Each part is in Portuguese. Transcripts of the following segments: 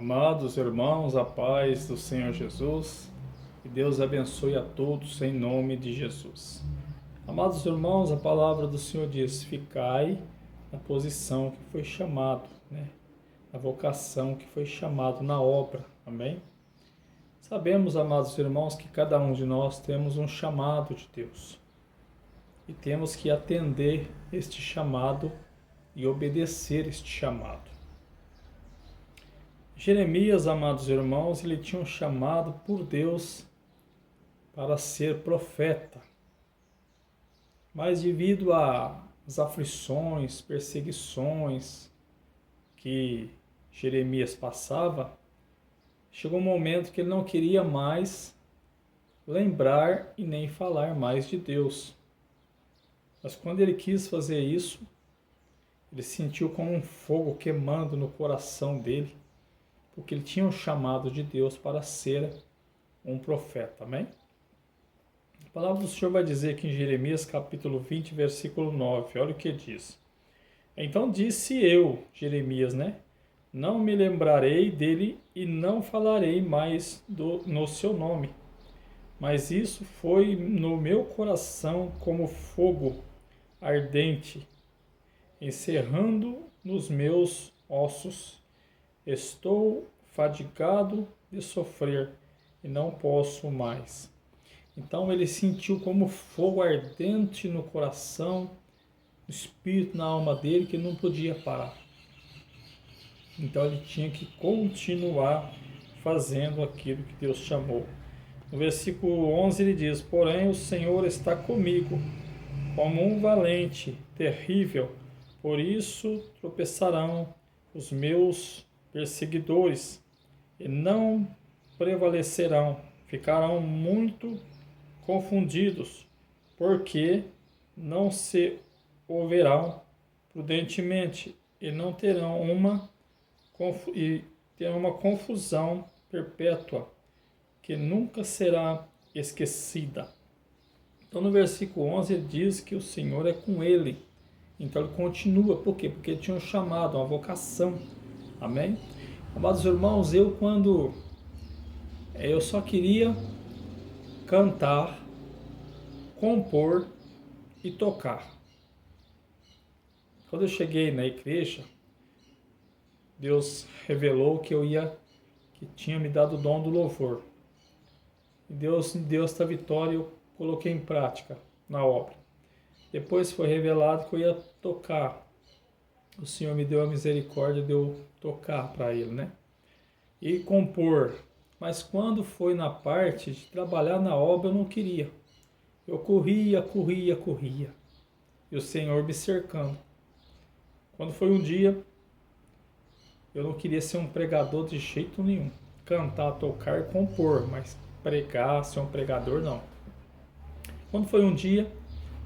Amados irmãos, a paz do Senhor Jesus, que Deus abençoe a todos em nome de Jesus. Amados irmãos, a palavra do Senhor diz: ficai na posição que foi chamado, na vocação que foi chamado, na obra, amém? Sabemos, amados irmãos, que cada um de nós temos um chamado de Deus e temos que atender este chamado e obedecer este chamado. Jeremias, amados irmãos, ele tinha um chamado por Deus para ser profeta. Mas devido às aflições, perseguições que Jeremias passava, chegou um momento que ele não queria mais lembrar e nem falar mais de Deus. Mas quando ele quis fazer isso, ele sentiu como um fogo queimando no coração dele, porque ele tinha um chamado de Deus para ser um profeta, amém? A palavra do Senhor vai dizer aqui em Jeremias capítulo 20, versículo 9, olha o que diz. Então disse eu, Jeremias, não me lembrarei dele e não falarei mais no seu nome, mas isso foi no meu coração como fogo ardente, encerrando nos meus ossos. Estou fadigado de sofrer e não posso mais. Então ele sentiu como fogo ardente no coração, no espírito, na alma dele, que não podia parar. Então ele tinha que continuar fazendo aquilo que Deus chamou. No versículo 11 ele diz: porém o Senhor está comigo, como um valente, terrível, por isso tropeçarão os meus perseguidores e não prevalecerão, ficarão muito confundidos, porque não se ouvirão prudentemente e não terão terão uma confusão perpétua que nunca será esquecida. Então no versículo 11 ele diz que o Senhor é com ele. Então ele continua, por quê? Porque ele tinha um chamado, uma vocação. Amém? Amados irmãos, eu só queria cantar, compor e tocar. Quando eu cheguei na igreja, Deus revelou que tinha me dado o dom do louvor. E Deus me deu esta vitória e eu coloquei em prática na obra. Depois foi revelado que eu ia tocar. O Senhor me deu a misericórdia de eu tocar para Ele, E compor. Mas quando foi na parte de trabalhar na obra, eu não queria. Eu corria. E o Senhor me cercando. Quando foi um dia, eu não queria ser um pregador de jeito nenhum. Cantar, tocar e compor, mas pregar, ser um pregador, não. Quando foi um dia,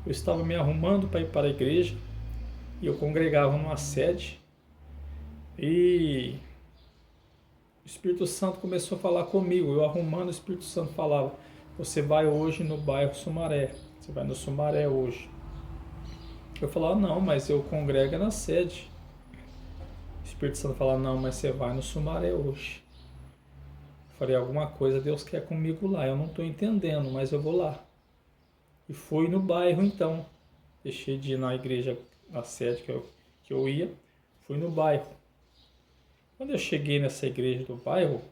eu estava me arrumando para ir para a igreja, e eu congregava numa sede, e o Espírito Santo começou a falar comigo. Eu arrumando, o Espírito Santo falava: você vai hoje no bairro Sumaré, você vai no Sumaré hoje. Eu falava: não, mas eu congrego na sede. O Espírito Santo falava: não, mas você vai no Sumaré hoje. Eu falei: alguma coisa Deus quer comigo lá, eu não estou entendendo, mas eu vou lá. E fui no bairro então, deixei de ir na igreja, na sede que eu ia, fui no bairro. Quando eu cheguei nessa igreja do bairro,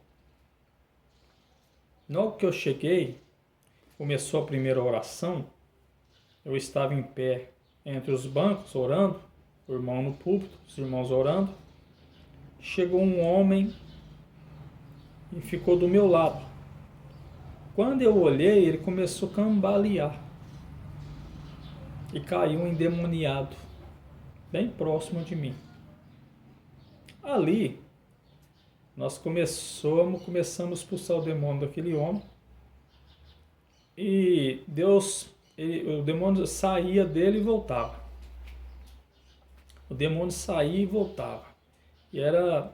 logo que eu cheguei, começou a primeira oração, eu estava em pé entre os bancos orando, o irmão no púlpito, os irmãos orando. Chegou um homem e ficou do meu lado. Quando eu olhei, ele começou a cambalear e caiu endemoniado, bem próximo de mim. Ali, nós começamos a expulsar o demônio daquele homem. E o demônio saía dele e voltava. O demônio saía e voltava. E era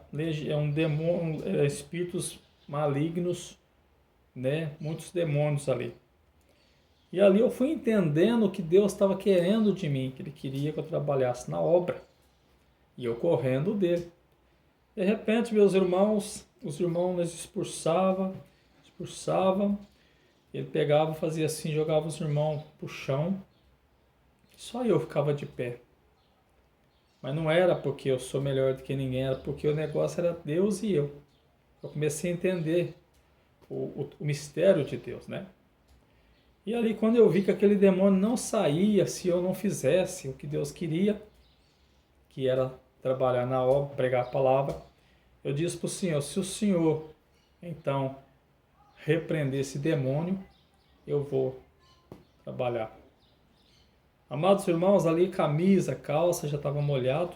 um demônio, espíritos malignos, muitos demônios ali. E ali eu fui entendendo o que Deus estava querendo de mim, que Ele queria que eu trabalhasse na obra. E eu correndo dele. De repente, meus irmãos, os irmãos nos expulsavam, ele pegava, fazia assim, jogava os irmãos pro chão, só eu ficava de pé. Mas não era porque eu sou melhor do que ninguém, era porque o negócio era Deus e eu. Eu comecei a entender o mistério de Deus, né? E ali, quando eu vi que aquele demônio não saía se eu não fizesse o que Deus queria, que era trabalhar na obra, pregar a palavra, eu disse para o Senhor: se o Senhor, então, repreender esse demônio, eu vou trabalhar. Amados irmãos, ali camisa, calça já estava molhado,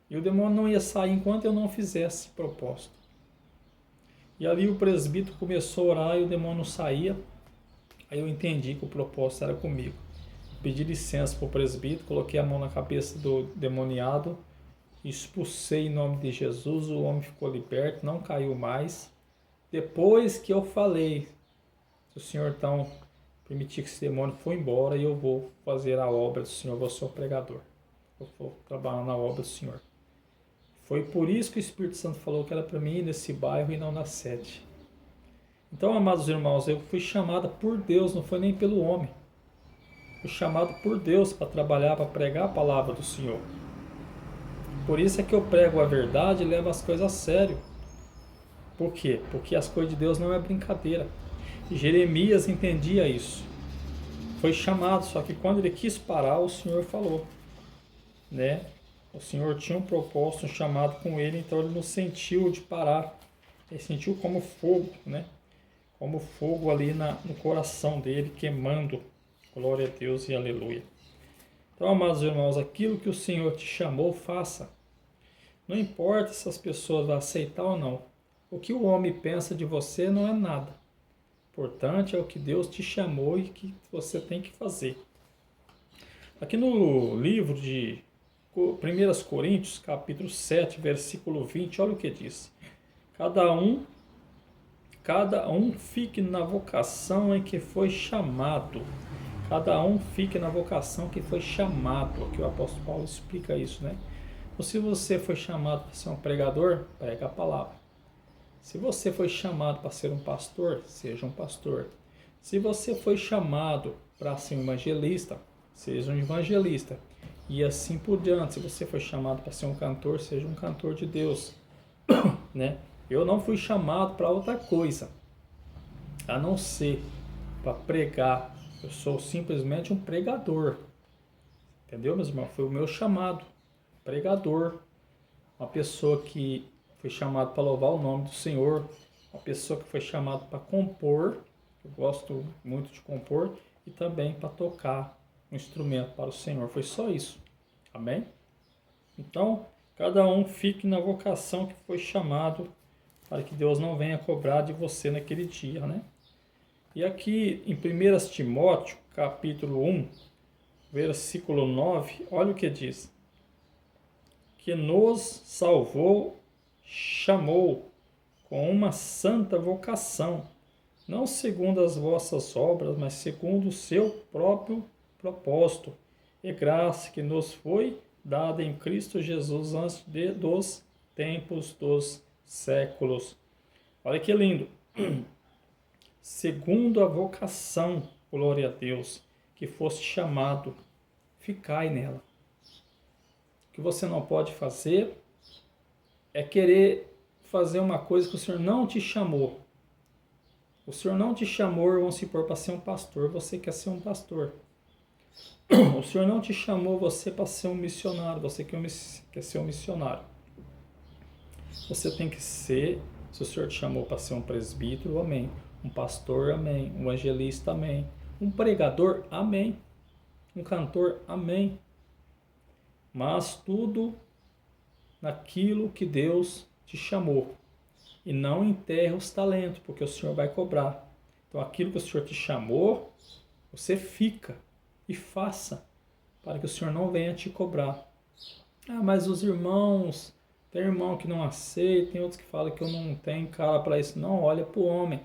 e o demônio não ia sair enquanto eu não fizesse propósito. E ali o presbítero começou a orar e o demônio não saía. Aí eu entendi que o propósito era comigo. Pedi licença para o presbítero, coloquei a mão na cabeça do demoniado, expulsei em nome de Jesus, o homem ficou liberto, não caiu mais. Depois que eu falei, se o Senhor então permitir que esse demônio for embora, e eu vou fazer a obra do Senhor, eu vou ser o pregador. Eu vou trabalhar na obra do Senhor. Foi por isso que o Espírito Santo falou que era para mim ir nesse bairro e não na sede. Então, amados irmãos, eu fui chamada por Deus, não foi nem pelo homem. Fui chamado por Deus para trabalhar, para pregar a palavra do Senhor. Por isso é que eu prego a verdade e levo as coisas a sério. Por quê? Porque as coisas de Deus não é brincadeira. Jeremias entendia isso. Foi chamado, só que quando ele quis parar, o Senhor falou, né? O Senhor tinha um propósito, um chamado com ele, então ele não sentiu de parar. Ele sentiu como fogo, né? Como fogo ali no coração dele, queimando. Glória a Deus e aleluia. Então, amados irmãos, aquilo que o Senhor te chamou, faça. Não importa se as pessoas vão aceitar ou não. O que o homem pensa de você não é nada. O importante é o que Deus te chamou e que você tem que fazer. Aqui no livro de 1 Coríntios, capítulo 7, versículo 20, olha o que diz. Cada um fique na vocação em que foi chamado. Cada um fique na vocação que foi chamado. Aqui o apóstolo Paulo explica isso, né? Então, se você foi chamado para ser um pregador, prega a palavra. Se você foi chamado para ser um pastor, seja um pastor. Se você foi chamado para ser um evangelista, seja um evangelista. E assim por diante. Se você foi chamado para ser um cantor, seja um cantor de Deus, né? Eu não fui chamado para outra coisa, a não ser para pregar. Eu sou simplesmente um pregador. Entendeu, meus irmãos? Foi o meu chamado. Pregador. Uma pessoa que foi chamada para louvar o nome do Senhor. Uma pessoa que foi chamada para compor. Eu gosto muito de compor. E também para tocar um instrumento para o Senhor. Foi só isso. Amém? Então, cada um fique na vocação que foi chamado, para que Deus não venha cobrar de você naquele dia, né? E aqui em 1 Timóteo, capítulo 1, versículo 9, olha o que diz. Que nos salvou, chamou com uma santa vocação, não segundo as vossas obras, mas segundo o seu próprio propósito e graça que nos foi dada em Cristo Jesus antes dos tempos dos séculos. Olha que lindo. Segundo a vocação, glória a Deus, que foste chamado, ficai nela. O que você não pode fazer é querer fazer uma coisa que o Senhor não te chamou. O Senhor não te chamou, vamos supor, para ser um pastor, você quer ser um pastor. O Senhor não te chamou você para ser um missionário, você quer ser um missionário. Você tem que ser, se o Senhor te chamou para ser um presbítero, amém. Um pastor, amém. Um evangelista, amém. Um pregador, amém. Um cantor, amém. Mas tudo naquilo que Deus te chamou. E não enterre os talentos, porque o Senhor vai cobrar. Então aquilo que o Senhor te chamou, você fica e faça, para que o Senhor não venha te cobrar. Ah, mas os irmãos, tem irmão que não aceita, tem outros que falam que eu não tenho cara para isso. Não, olha para o homem.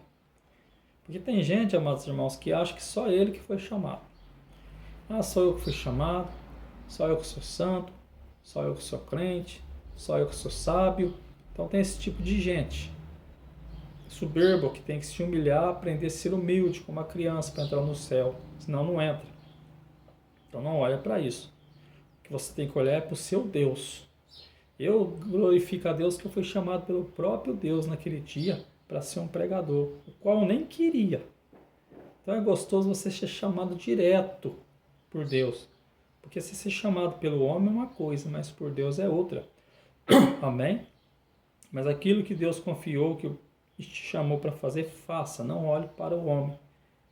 Porque tem gente, amados irmãos, que acha que só ele que foi chamado. Ah, só eu que fui chamado, só eu que sou santo, só eu que sou crente, só eu que sou sábio. Então tem esse tipo de gente soberbo que tem que se humilhar, aprender a ser humilde como uma criança para entrar no céu, senão não entra. Então não olha para isso. O que você tem que olhar é para o seu Deus. Eu glorifico a Deus que eu fui chamado pelo próprio Deus naquele dia para ser um pregador, o qual eu nem queria. Então é gostoso você ser chamado direto por Deus. Porque se ser chamado pelo homem é uma coisa, mas por Deus é outra. Amém? Mas aquilo que Deus confiou, que te chamou para fazer, faça. Não olhe para o homem,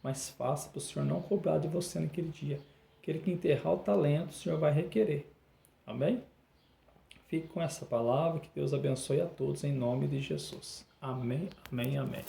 mas faça para o Senhor não cobrar de você naquele dia. Aquele que enterrar o talento, o Senhor vai requerer. Amém? Fique com essa palavra, que Deus abençoe a todos em nome de Jesus. Amém, amém, amém.